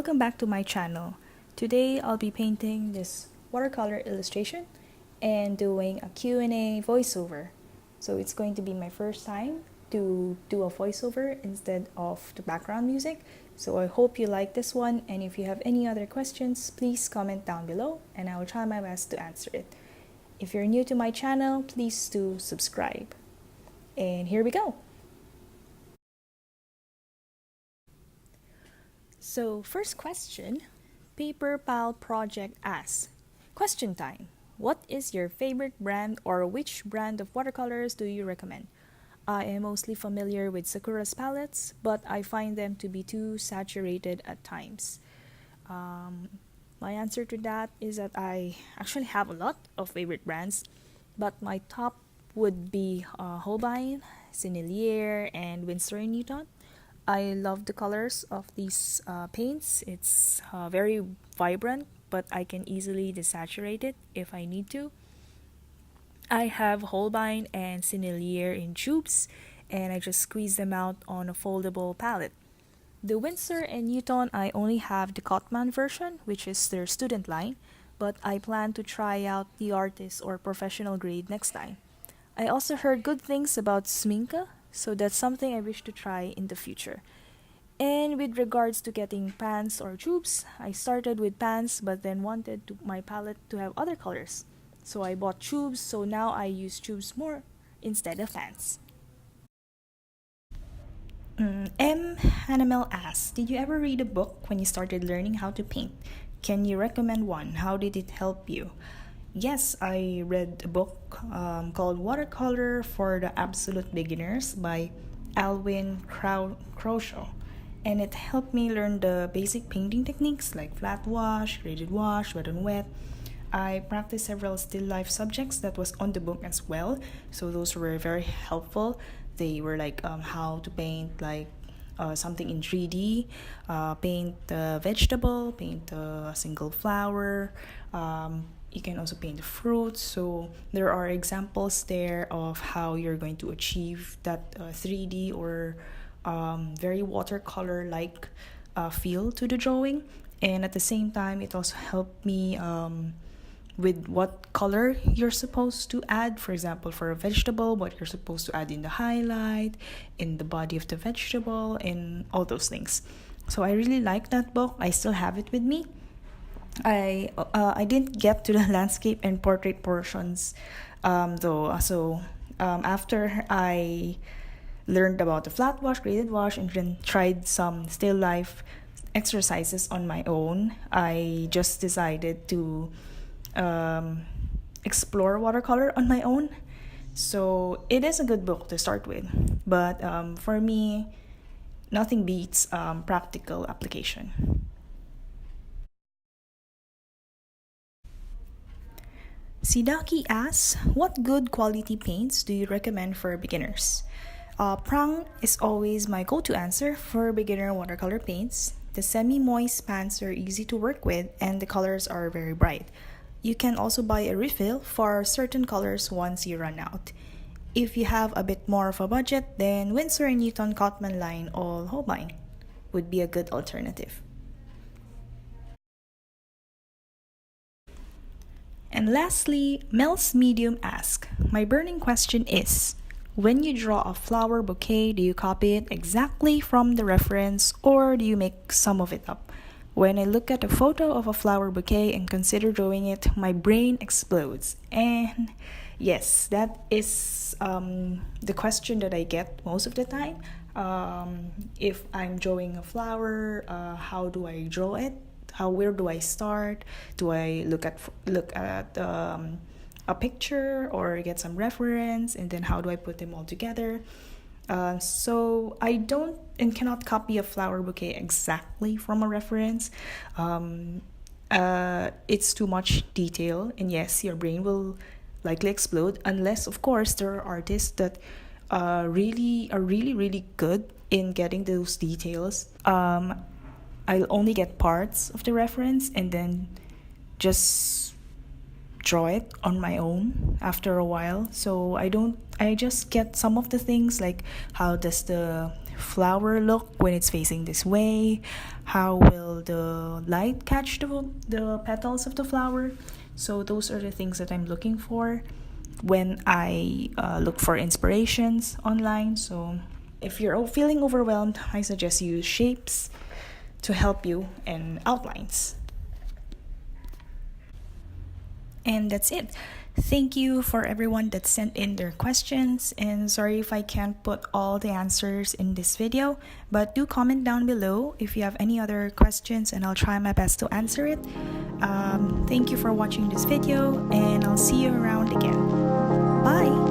welcome back to my channel. Today I'll be painting this watercolor illustration and doing a Q&A voiceover. So it's going to be my first time to do a voiceover instead of the background music. So I hope you like this one, and if you have any other questions, please comment down below and I will try my best to answer it. If you're new to my channel, please do subscribe. And here we go! So first question, Paper Pal Project asks, question time. What is your favorite brand, or which brand of watercolors do you recommend? I am mostly familiar with Sakura's palettes, but I find them to be too saturated at times. My answer to that is that I actually have a lot of favorite brands, but my top would be Holbein, Sennelier, and Winsor & Newton. I love the colors of these paints. It's very vibrant, but I can easily desaturate it if I need to. I have Holbein and Sennelier in tubes, and I just squeeze them out on a foldable palette. The Winsor & Newton, I only have the Cotman version, which is their student line, but I plan to try out the artist or professional grade next time. I also heard good things about Sminka, so that's something I wish to try in the future. And with regards to getting pans or tubes, I started with pans but then wanted my palette to have other colors. So I bought tubes, so now I use tubes more instead of pans. Hannamel asks, did you ever read a book when you started learning how to paint? Can you recommend one? How did it help you? Yes, I read a book called Watercolor for the Absolute Beginners by Alwyn Croshaw, and it helped me learn the basic painting techniques like flat wash, graded wash, wet on wet. I practiced several still life subjects that was on the book as well, so those were very helpful. They were like how to paint like something in 3D, paint a vegetable, paint a single flower. You can also paint the fruits, so there are examples there of how you're going to achieve that 3D or very watercolor-like feel to the drawing. And at the same time, it also helped me with what color you're supposed to add. For example, for a vegetable, what you're supposed to add in the highlight, in the body of the vegetable, and all those things. So I really like that book. I still have it with me. I didn't get to the landscape and portrait portions though. So after I learned about the flat wash, graded wash, and then tried some still life exercises on my own, I just decided to explore watercolor on my own. So it is a good book to start with, but for me, nothing beats practical application. Sidaki asks, what good quality paints do you recommend for beginners? Prang is always my go-to answer for beginner watercolor paints. The semi-moist pans are easy to work with and the colors are very bright. You can also buy a refill for certain colors once you run out. If you have a bit more of a budget, then Winsor & Newton Cotman line or Holbein would be a good alternative. And lastly, Mel's Medium asks, my burning question is, when you draw a flower bouquet, do you copy it exactly from the reference or do you make some of it up? When I look at a photo of a flower bouquet and consider drawing it, my brain explodes. And yes, that is the question that I get most of the time. If I'm drawing a flower, how do I draw it? Where do I start? Do I look at a picture or get some reference, and then how do I put them all together? So I don't and cannot copy a flower bouquet exactly from a reference. It's too much detail, and yes, your brain will likely explode unless, of course, there are artists that are really good in getting those details. I'll only get parts of the reference and then just draw it on my own after a while. So I just get some of the things, like how does the flower look when it's facing this way? How will the light catch the petals of the flower? So those are the things that I'm looking for when I look for inspirations online. So if you're feeling overwhelmed, I suggest you use shapes to help you and outlines. And that's it. Thank you for everyone that sent in their questions, and sorry if I can't put all the answers in this video, but do comment down below if you have any other questions and I'll try my best to answer it. Thank you for watching this video, and I'll see you around again. Bye!